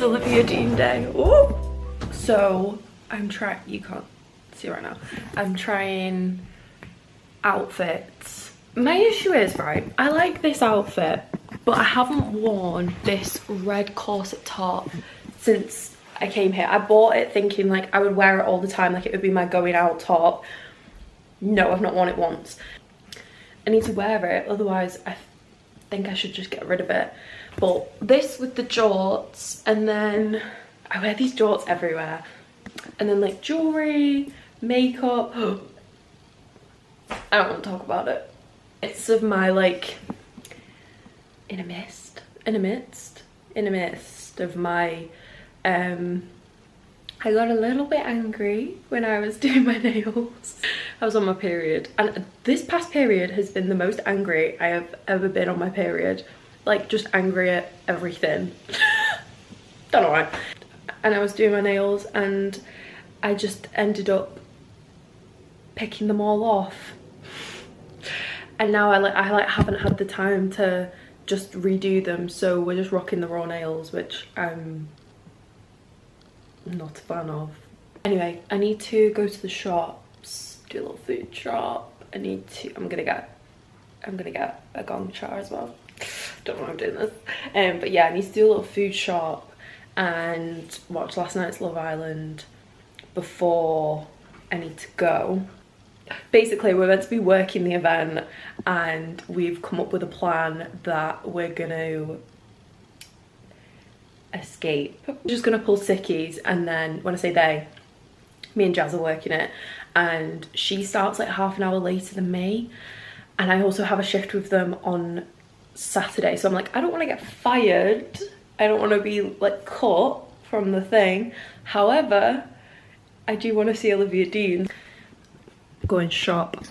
Olivia Dean day. Ooh. So I'm trying, you can't see right now, I'm trying outfits. My issue is, right, I like this outfit, but I haven't worn this red corset top since I came here. I bought it thinking like I would wear it all the time, like it would be my going out top. No, I've not worn it once. I need to wear it, otherwise I think I should just get rid of it. But this with the jorts, and then I wear these jorts everywhere, and then like jewelry, makeup. I don't want to talk about it. It's of my like in a midst of my I got a little bit angry when I was doing my nails. I was on my period, and this past period has been the most angry I have ever been on my period. Like, just angry at everything. Don't know why. And I was doing my nails, and I just ended up picking them all off. And now I haven't had the time to just redo them, so we're just rocking the raw nails, which I'm not a fan of. Anyway, I need to go to the shops, do a little food shop. I'm gonna get a gong char as well. Don't know why I'm doing this. But yeah, I need to do a little food shop and watch last night's Love Island before I need to go. Basically, we're meant to be working the event, and we've come up with a plan that we're gonna escape. We're just gonna pull sickies, and then when I say they, me and Jazz are working it, and she starts like half an hour later than me, and I also have a shift with them on Saturday, so I'm like, I don't want to get fired, I don't want to be like cut from the thing. However, I do want to see Olivia Dean. Going shop.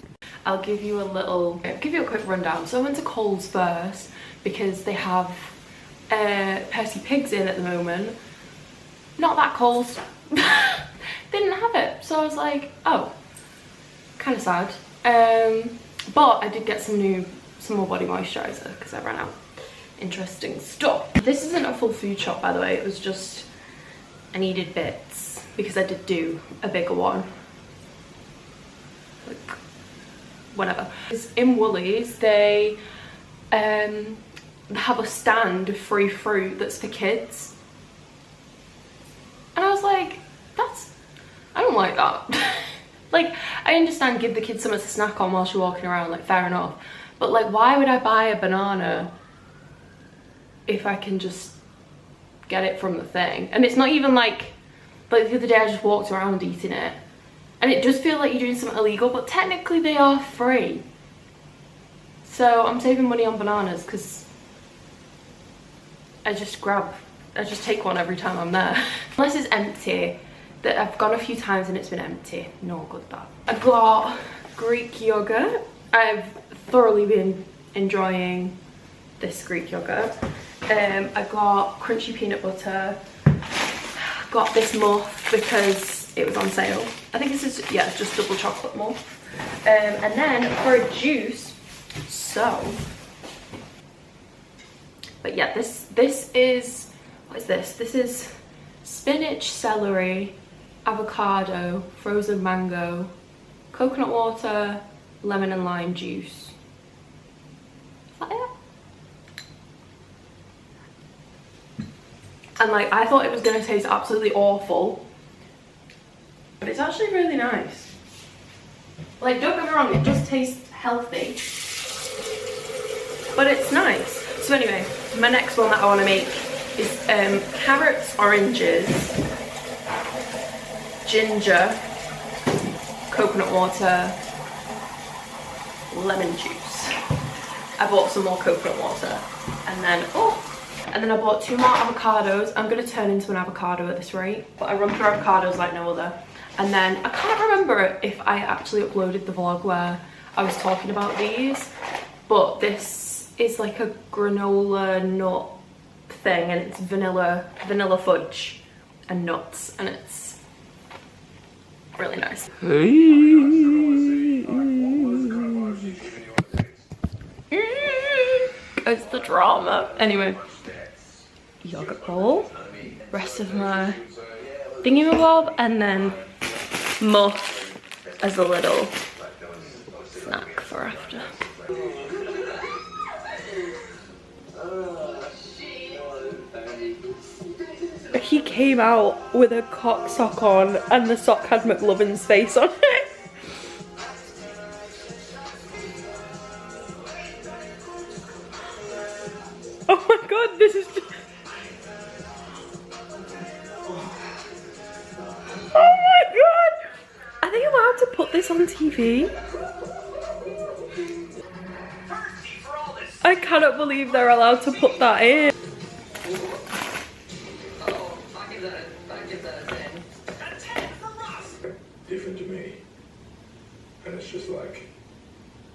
I'll give you a quick rundown. So I went to Coles first because they have Percy Pigs in at the moment. Not that Coles. Didn't have it, so I was like, oh, kind of sad. But I did get some more body moisturizer because I ran out. Interesting stuff. This isn't a full food shop, by the way. It was just I needed bits because I did do a bigger one. Like, whatever. In Woolies, they have a stand of free fruit that's for kids, and I was like, I don't like that. Like, I understand give the kids something to snack on while she's walking around, like, fair enough, but like, why would I buy a banana if I can just get it from the thing? And it's not even like the other day I just walked around eating it, and it does feel like you're doing something illegal, but technically they are free. So I'm saving money on bananas because I just take one every time I'm there. Unless it's empty. That I've gone a few times and it's been empty. No good that. I got Greek yogurt. I've thoroughly been enjoying this Greek yogurt. I got crunchy peanut butter. Got this muff because it was on sale. I think this is, yeah, just double chocolate muff. And then for a juice, but yeah, this is, what is this? This is spinach, celery, avocado, frozen mango, coconut water, lemon and lime juice. Is that it? And like, I thought it was gonna taste absolutely awful, but it's actually really nice. Like, don't get me wrong, it just tastes healthy, but it's nice. So anyway, my next one that I want to make is carrots, oranges, ginger, coconut water, lemon juice. I bought some more coconut water, and then I bought 2 more avocados. I'm gonna turn into an avocado at this rate, but I run through avocados like no other. And then I can't remember if I actually uploaded the vlog where I was talking about these, but this is like a granola nut thing, and it's vanilla fudge and nuts, and it's really nice. It's the drama. Anyway, yogurt bowl, rest of my thingy-mabob, and then muff as a little snack for after. He came out with a cock sock on and the sock had McLovin's face on it. Oh my god, this is just... Oh my god! Are they allowed to put this on TV? I cannot believe they're allowed to put that in. Different to me, and it's just like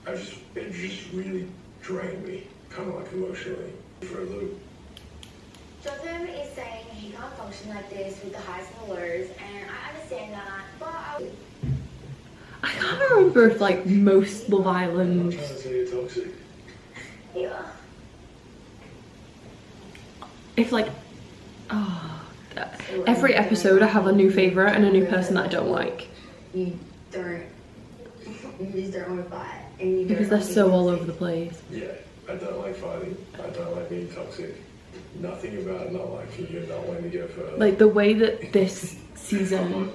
it just really drained me, kind of like emotionally, for a loop. Joseph is saying he can't function like this with the highs and the lows, and I understand that, but I can't remember if like most Love Island. I'm trying to say you're toxic. yeah. If like, every episode I have a new favourite and a new person that I don't like. You just don't want to fight. And you Because they're so all over the place. Yeah, I don't like fighting. I don't like being toxic. Nothing about not liking you, not wanting to go further. Like the way that this season,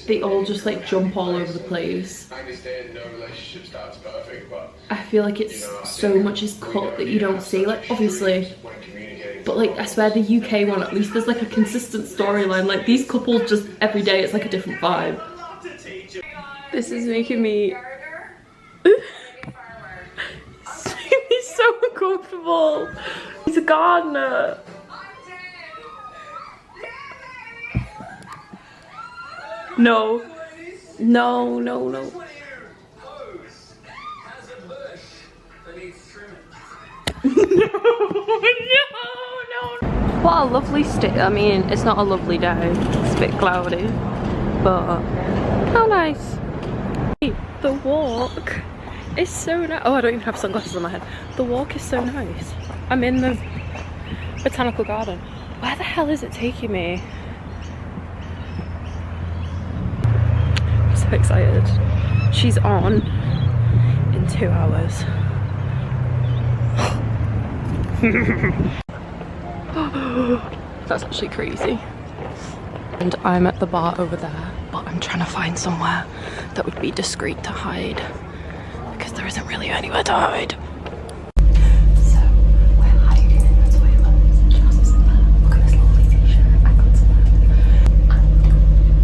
they all just like jump all over the place. I understand no relationship starts perfect, but I feel like it's so much is cut that you don't see. Like obviously, but like I swear the UK one, at least there's like a consistent storyline. Like these couples just every day it's like a different vibe. This is making me so uncomfortable. He's a gardener. No. No, no, no. No. What a lovely I mean, it's not a lovely day. It's a bit cloudy. But how nice. The walk is so nice. Oh, I don't even have sunglasses on my head. The walk is so nice. I'm in the botanical garden. Where the hell is it taking me? I'm so excited. She's on in 2 hours. That's actually crazy. And I'm at the bar over there, but I'm trying to find somewhere that would be discreet to hide because there isn't really anywhere to hide. So we're hiding in the toilet. Just look at this lovely t-shirt I got to wear.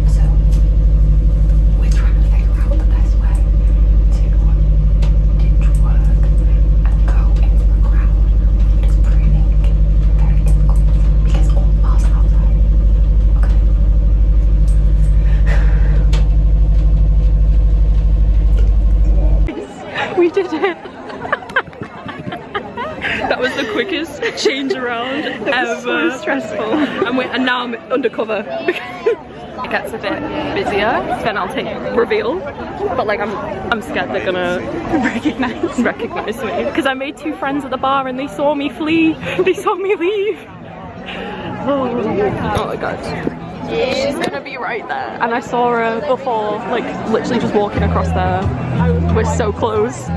So we're trying to figure out the best way to ditch work and go into the crowd. It's proving very difficult because all the bars are outside. We did it! That was the quickest change around ever. So stressful. And now I'm undercover. It gets a bit busier, then I'll take reveal. But like I'm scared they're gonna recognize me. Because I made 2 friends at the bar and they saw me flee. They saw me leave. Oh my god. She's gonna be right there. And I saw her before, like literally just walking across there. We're so close.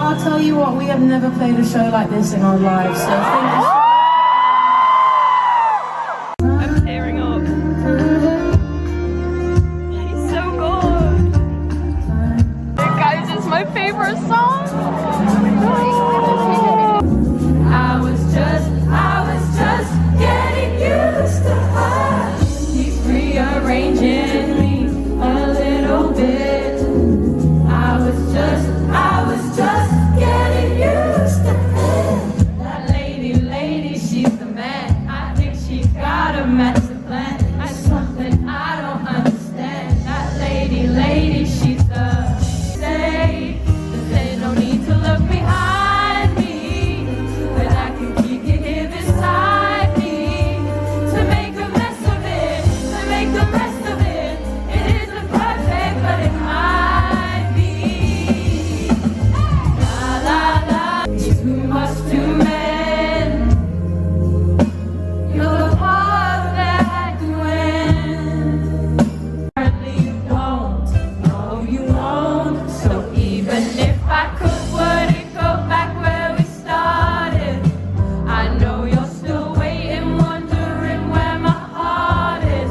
I'll tell you what, we have never played a show like this in our lives, so thank you. favorite song. I was just getting used to her. She's rearranging me a little bit. I was just getting used to her. That lady, she's the man. I think she's got a master plan. That's something I don't understand. That lady, she's the say. There's no need to look behind me, but I can keep you here beside me to make a mess of it, to make the rest of it. It isn't perfect, but it might be. La la la, too much to mend. You're the perfect when apparently you don't. No, you won't. So even if I could, would it go back where we started? I know you're still waiting, wondering where my heart is.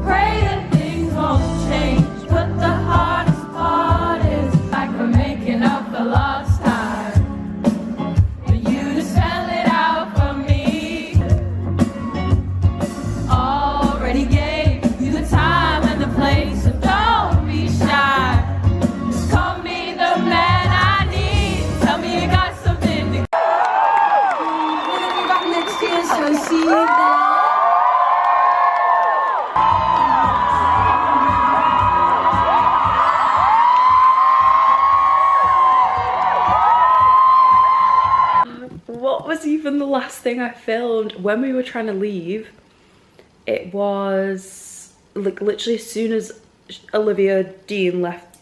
Pray that things won't change, but the hardest part is like we're making up for lost time. For you to spell it out for me. Already gave you the time and the place, so don't be shy. Just call me the man I need. Tell me you got something to. We'll be back next year, so see you then. What was even the last thing I filmed when we were trying to leave? It was like literally as soon as Olivia Dean left.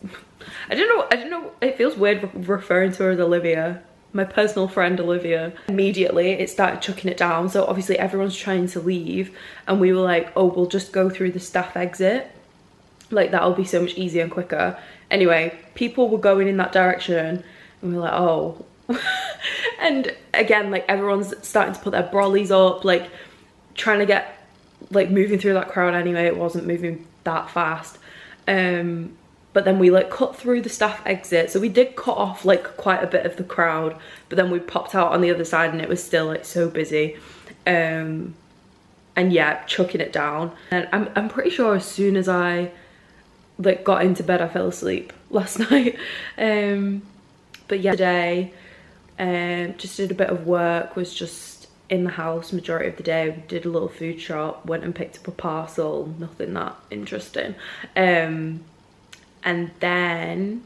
I don't know, it feels weird referring to her as Olivia, my personal friend Olivia. Immediately it started chucking it down, so obviously everyone's trying to leave and we were like, oh, we'll just go through the staff exit, like that'll be so much easier and quicker. Anyway, people were going in that direction and we were like, oh. And again, like everyone's starting to put their brollies up, like trying to get like moving through that crowd. Anyway, it wasn't moving that fast, but then we like cut through the staff exit, so we did cut off like quite a bit of the crowd, but then we popped out on the other side and it was still like so busy, and yeah, chucking it down. And I'm pretty sure as soon as I like got into bed I fell asleep last night. But yeah, today just did a bit of work, was just in the house majority of the day, did a little food shop, went and picked up a parcel, nothing that interesting. And then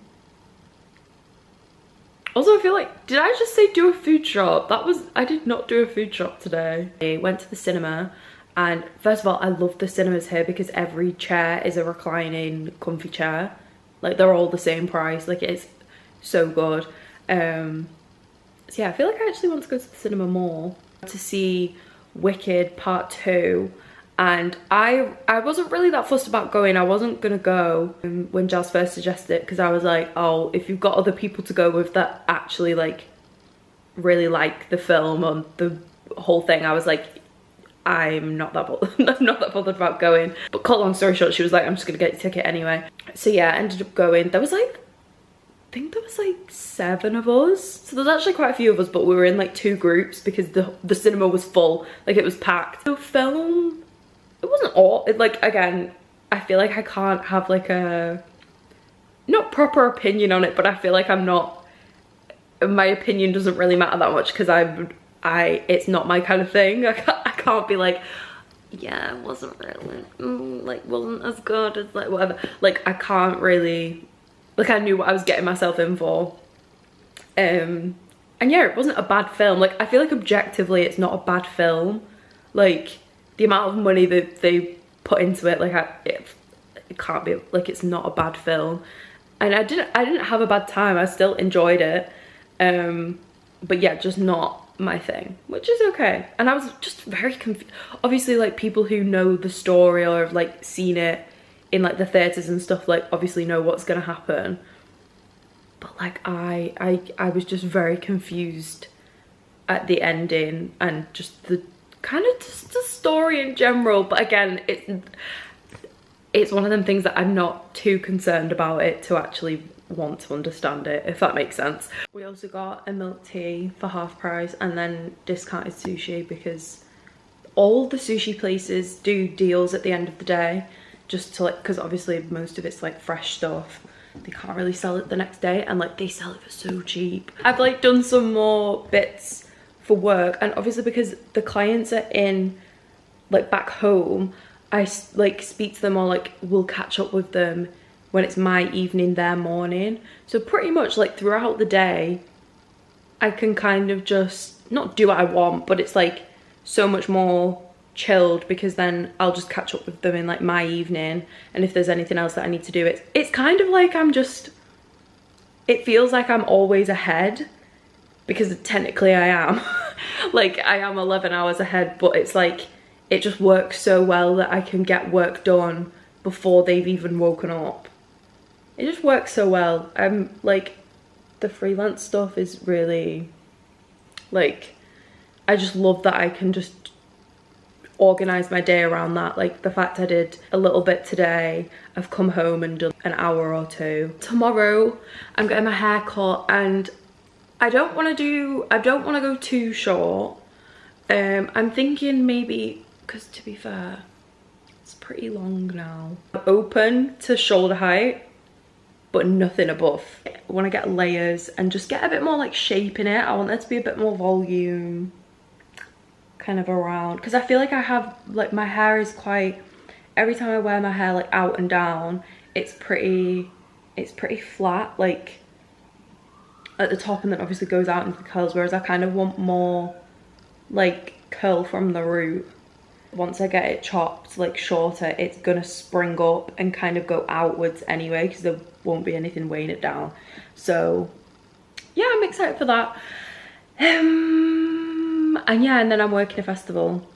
also I feel like, did I just say do a food shop? I did not do a food shop today. I went to the cinema, and first of all I love the cinemas here because every chair is a reclining comfy chair, like they're all the same price, like it's so good. So yeah, I feel like I actually want to go to the cinema more to see Wicked Part 2, and I wasn't really that fussed about going. I wasn't gonna go when Jazz first suggested it because I was like, oh, if you've got other people to go with that actually like really like the film or the whole thing, I was like, I'm not that bothered. I'm not that bothered about going. But cut long story short, she was like, I'm just gonna get your ticket anyway. So yeah, I ended up going. There was like, I think there was like 7 of us, so there's actually quite a few of us, but we were in like 2 groups because the cinema was full, like it was packed. The film, it wasn't all, like again, I feel like I can't have like a not proper opinion on it, but I feel like I'm not, my opinion doesn't really matter that much because it's not my kind of thing. I can't be like, yeah, it wasn't really like wasn't as good as like whatever, like I can't really. Like I knew what I was getting myself in for. And yeah, it wasn't a bad film. Like I feel like objectively it's not a bad film. Like the amount of money that they put into it, like it can't be, like it's not a bad film. And I didn't have a bad time. I still enjoyed it. But yeah, just not my thing, which is okay. And I was just very confused. Obviously like people who know the story or have like seen it in like the theatres and stuff, like obviously know what's gonna happen, but like I was just very confused at the ending and just the kind of just the story in general. But again, it's one of them things that I'm not too concerned about it to actually want to understand it, if that makes sense. We also got a milk tea for half price and then discounted sushi, because all the sushi places do deals at the end of the day, just to like, because obviously most of it's like fresh stuff, they can't really sell it the next day, and like they sell it for so cheap. I've like done some more bits for work, and obviously because the clients are in like back home, I like speak to them, or like we'll catch up with them when it's my evening, their morning. So pretty much like throughout the day, I can kind of just not do what I want, but it's like so much more chilled, because then I'll just catch up with them in like my evening, and if there's anything else that I need to do, it's kind of like it feels like I'm always ahead, because technically I am. Like I am 11 hours ahead, but it's like it just works so well that I can get work done before they've even woken up. It just works so well. Like the freelance stuff is really like, I just love that I can just organize my day around that. Like the fact I did a little bit today, I've come home and done an hour or two. Tomorrow I'm getting my hair cut, and I don't want to go too short. I'm thinking maybe, because to be fair, it's pretty long now. I'm open to shoulder height, but nothing above. I want to get layers and just get a bit more like shape in it. I want there to be a bit more volume kind of around, because I feel like I have like, my hair is quite, every time I wear my hair like out and down, it's pretty flat like at the top, and then obviously goes out into the curls, whereas I kind of want more like curl from the root. Once I get it chopped like shorter, it's gonna spring up and kind of go outwards anyway, because there won't be anything weighing it down. So yeah, I'm excited for that. And yeah, and then I'm working a festival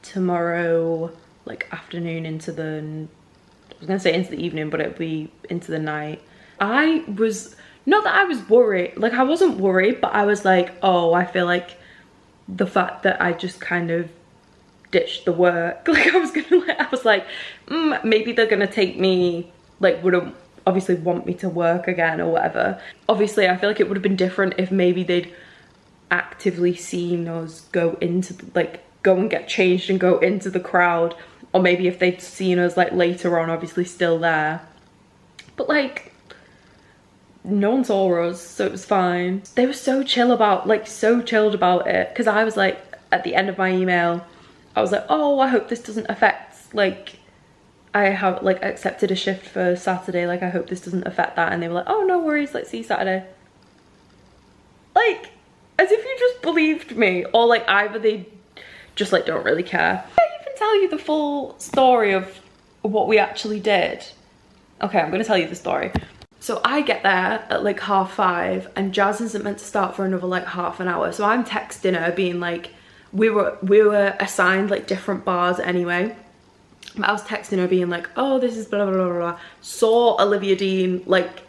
tomorrow, like afternoon into the, I was gonna say into the evening, but it'll be into the night. I was, not that I was worried, like I wasn't worried, but I was like, oh, I feel like the fact that I just kind of ditched the work, like I was like, maybe they're gonna take me, like wouldn't obviously want me to work again or whatever. Obviously I feel like it would have been different if maybe they'd actively seen us go into like go and get changed and go into the crowd, or maybe if they'd seen us like later on, obviously still there, but like no one saw us, so it was fine. They were so chill about, like so chilled about it, because I was like, at the end of my email I was like, oh, I hope this doesn't affect, like I have like accepted a shift for Saturday, like I hope this doesn't affect that. And they were like, oh, no worries, let's see you Saturday. Like as if you just believed me, or like either they just like don't really care. I can't even tell you the full story of what we actually did. Okay, I'm gonna tell you the story. So I get there at like 5:30, and Jazz isn't meant to start for another like half an hour. So I'm texting her being like, we were assigned like different bars anyway. But I was texting her being like, oh, this is blah blah blah blah. Saw Olivia Dean like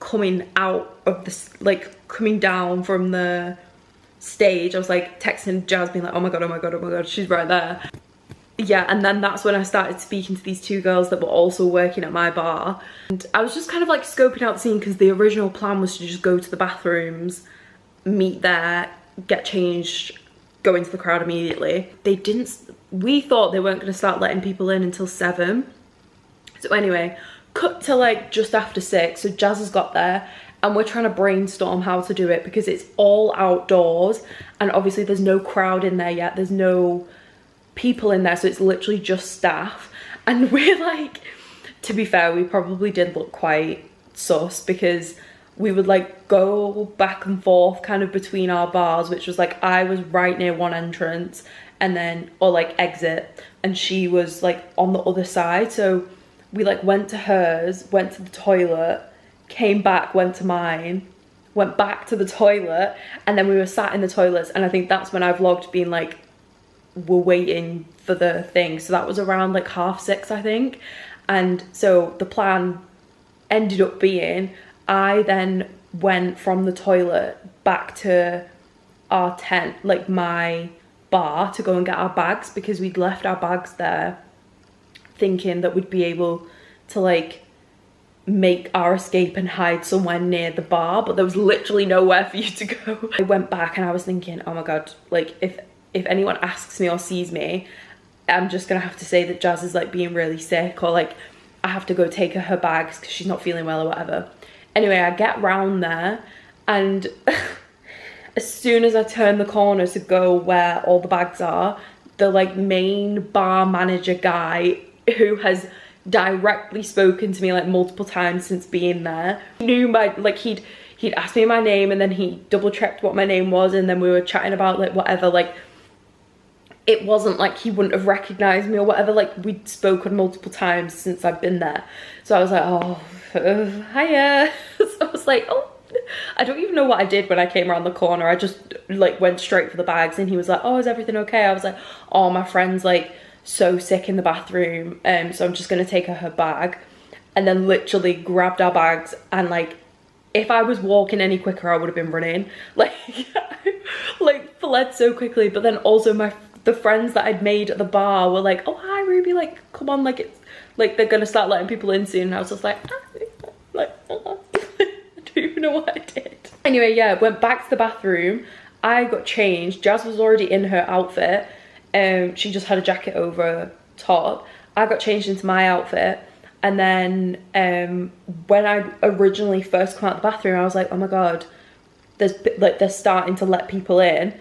coming out of this, like coming down from the stage. I was like texting Jazz being like, oh my god, oh my god, oh my god, she's right there. Yeah, and then that's when I started speaking to these two girls that were also working at my bar. And I was just kind of like scoping out the scene, because the original plan was to just go to the bathrooms, meet there, get changed, go into the crowd immediately. They didn't, we thought they weren't going to start letting people in until 7. So anyway, cut to like just after 6, so Jazz has got there, and we're trying to brainstorm how to do it, because it's all outdoors, and obviously there's no crowd in there yet, there's no people in there, so it's literally just staff. And we're like, to be fair, we probably did look quite sus, because we would like go back and forth kind of between our bars, which was like, I was right near one entrance and then, or like exit, and she was like on the other side. So we like went to hers, went to the toilet, came back, went to mine, went back to the toilet, and then we were sat in the toilets. And I think that's when I vlogged being like, we're waiting for the thing. So that was around like 6:30, I think. And so the plan ended up being, I then went from the toilet back to our tent, like my bar, to go and get our bags, because we'd left our bags there thinking that we'd be able to like make our escape and hide somewhere near the bar, but there was literally nowhere for you to go. I went back and I was thinking, oh my god, like if anyone asks me or sees me, I'm just gonna have to say that Jazz is like being really sick, or like I have to go take her bags because she's not feeling well or whatever. Anyway, I get round there and as soon as I turn the corner to go where all the bags are, the like main bar manager guy who has directly spoken to me like multiple times since being there, knew my, like he'd asked me my name and then he double checked what my name was, and then we were chatting about like whatever, like it wasn't like he wouldn't have recognized me or whatever, like we'd spoken multiple times since I've been there. So I was like, oh, hiya. So I was like, oh, I don't even know what I did when I came around the corner. I just like went straight for the bags, and he was like, oh, is everything okay? I was like, oh, my friend's like so sick in the bathroom, so I'm just gonna take her bag. And then literally grabbed our bags, and like if I was walking any quicker I would have been running, like like fled so quickly. But then also the friends that I'd made at the bar were like, oh hi Ruby, like come on, like it's like they're gonna start letting people in soon. And I was just like I don't even know what I did. Anyway, yeah, went back to the bathroom, I got changed. Jazz was already in her outfit. She just had a jacket over top. I got changed into my outfit, and then when I originally first come out the bathroom, I was like, oh my god, they're starting to let people in.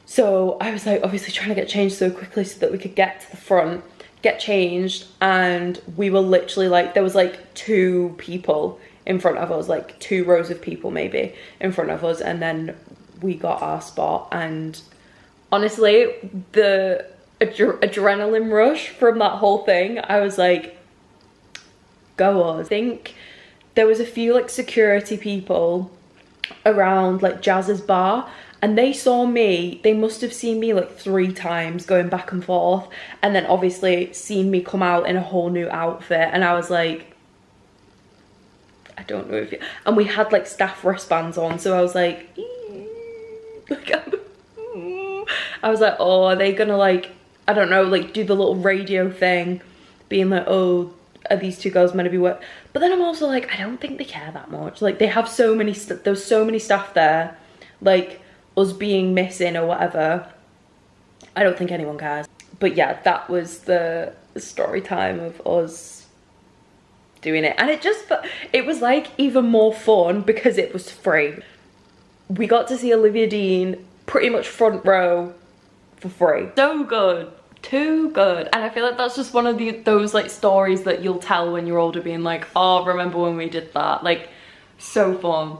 So I was like obviously trying to get changed so quickly so that we could get to the front, get changed, and we were literally like, there was like 2 people in front of us, like 2 rows of people maybe in front of us, and then we got our spot. And honestly, the adrenaline rush from that whole thing, I was like, go on. I think there was a few like security people around like Jazz's bar, and they saw me. They must have seen me like 3 times going back and forth, and then obviously seen me come out in a whole new outfit, and I was like, I don't know if you... And we had like staff wristbands on, so I was like, I was like, oh, are they gonna like, I don't know, like do the little radio thing, being like, oh, are these 2 girls meant to be what? But then I'm also like, I don't think they care that much. Like they have so many, there's so many staff there, like us being missing or whatever, I don't think anyone cares. But yeah, that was the story time of us doing it, and it was like even more fun because it was free. We got to see Olivia Dean pretty much front row for free. So good, too good. And I feel like that's just one of those like stories that you'll tell when you're older, being like, oh, remember when we did that? Like, so fun.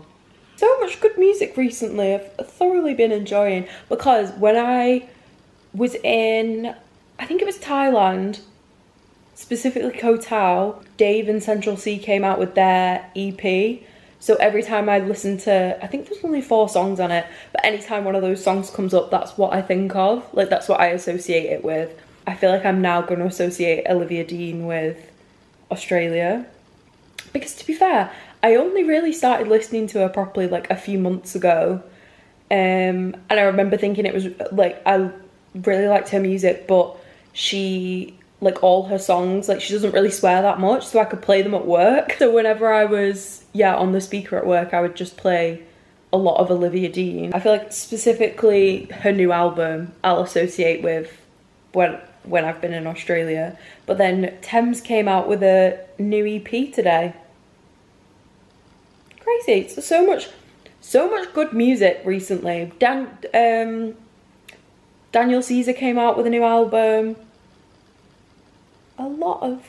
So much good music recently. I've thoroughly been enjoying, because when I was in, I think it was Thailand, specifically Koh Tao, Dave and Central C came out with their EP. So every time I listen to, I think there's only 4 songs on it, but anytime one of those songs comes up, that's what I think of. Like that's what I associate it with. I feel like I'm now going to associate Olivia Dean with Australia. Because to be fair, I only really started listening to her properly like a few months ago. And I remember thinking it was like, I really liked her music, but she, like all her songs, like she doesn't really swear that much, so I could play them at work. So whenever I was, on the speaker at work, I would just play a lot of Olivia Dean. I feel like specifically her new album I'll associate with when I've been in Australia. But then Thames came out with a new EP today. Crazy. So much good music recently. Daniel Caesar came out with a new album. A lot of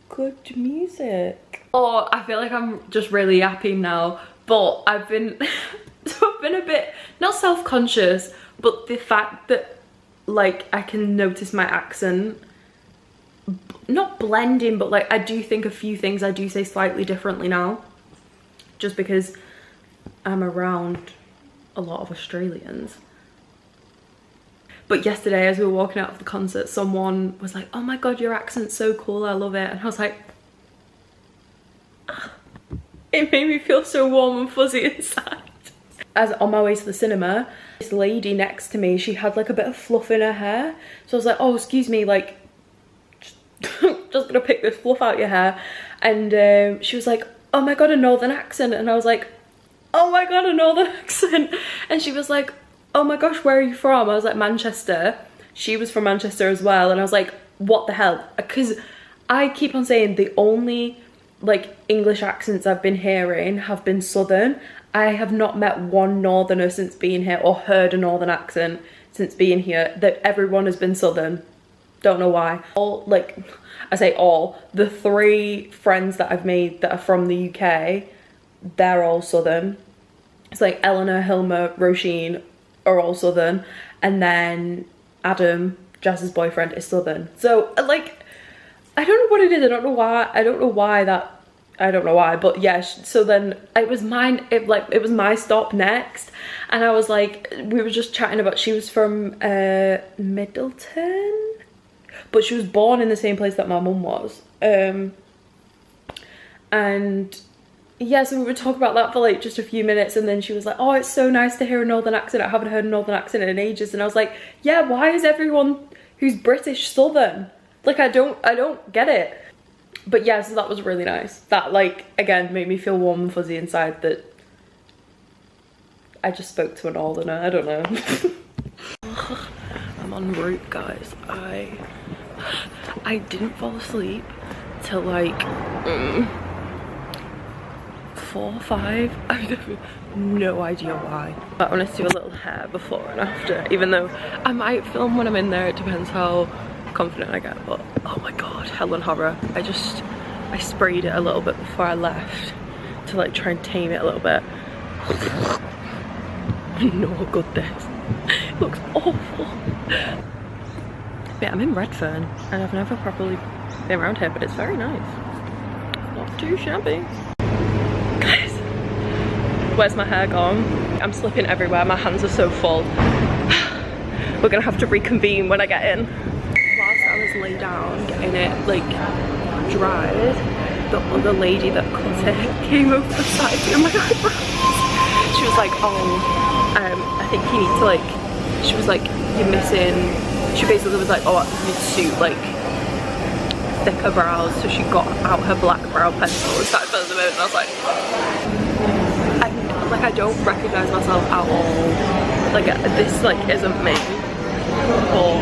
good music. Oh, I feel like I'm just really happy now, but I've been a bit not self-conscious, but the fact that like I can notice my accent not blending, but like I do think a few things I do say slightly differently now, just because I'm around a lot of Australians. But yesterday, as we were walking out of the concert, someone was like, oh my god, your accent's so cool, I love it. And I was like, ah. It made me feel so warm and fuzzy inside. As on my way to the cinema, this lady next to me, she had like a bit of fluff in her hair. So I was like, oh, excuse me, like, just gonna pick this fluff out your hair. And she was like, oh my god, a northern accent. And I was like, oh my god, a northern accent. And she was like, oh my gosh, where are you from? I was like, Manchester. She was from Manchester as well. And I was like, what the hell? Because I keep on saying the only like English accents I've been hearing have been southern. I have not met one northerner since being here, or heard a northern accent since being here. That everyone has been southern. Don't know why. All, like, I say all, the 3 friends that I've made that are from the UK, they're all southern. It's like Eleanor, Hilma, Roisin are all southern, and then Adam, Jazz's boyfriend, is southern. So like, I don't know what it is. I don't know why, but yeah. So then it was it was my stop next, and I was like, we were just chatting about, she was from Middleton, but she was born in the same place that my mum was. And yeah, so we would talk about that for like just a few minutes, and then she was like, oh, it's so nice to hear a northern accent. I haven't heard a northern accent in ages. And I was like, yeah, why is everyone who's British southern? Like, I don't get it. But yeah, so that was really nice. That, like, again, made me feel warm and fuzzy inside that I just spoke to a northerner. I don't know. I'm en route, guys. I didn't fall asleep till like 4 or 5. I have no idea why. But I want to do a little hair before and after, even though I might film when I'm in there. It depends how confident I get. But oh my god, hell and horror. I sprayed it a little bit before I left to like try and tame it a little bit. No good this. It looks awful. Yeah, I'm in Redfern and I've never properly been around here, but it's very nice. Not too shabby. Guys, where's my hair gone? I'm slipping everywhere, my hands are so full. We're gonna have to reconvene when I get in. Whilst I was laid down getting it like dried, the other lady that cut it came over the side doing my eyebrows. She was like, oh, I think you need to like, she was like, you're missing, she basically was like, oh, you need to suit like thicker brows. So she got out her black brow pencil and started filling them in, and I was like, I don't recognise myself at all. Like, this like isn't me, but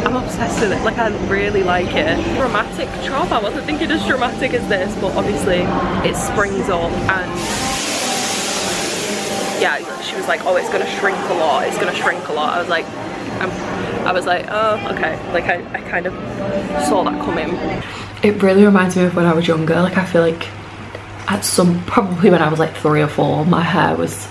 I'm obsessed with it. Like, I really like it. Dramatic chop. I wasn't thinking as dramatic as this, but obviously it springs up. And yeah, she was like, oh, it's gonna shrink a lot, it's gonna shrink a lot. I was like, oh, okay. Like, I kind of saw that coming. It really reminds me of when I was younger. Like, I feel like at probably when I was like 3 or 4, my hair was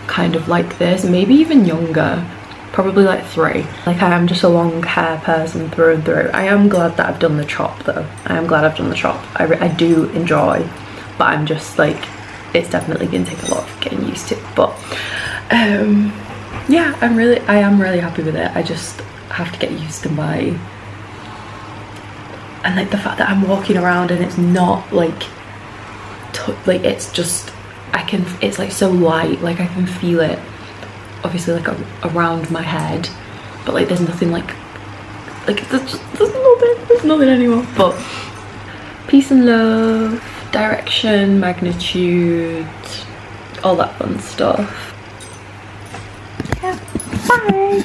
kind of like this, maybe even younger, probably like 3. Like, I am just a long hair person through and through. I am glad that I've done the chop though. I am glad I've done the chop. I do enjoy, but I'm just like, it's definitely gonna take a lot of getting used to. But yeah, I am really happy with it. I just have to get used to my, and like the fact that I'm walking around and it's not like it's just, it's like so light, like I can feel it obviously like around my head, but like there's nothing like there's nothing anymore. But peace and love, direction, magnitude, all that fun stuff. Yeah, bye.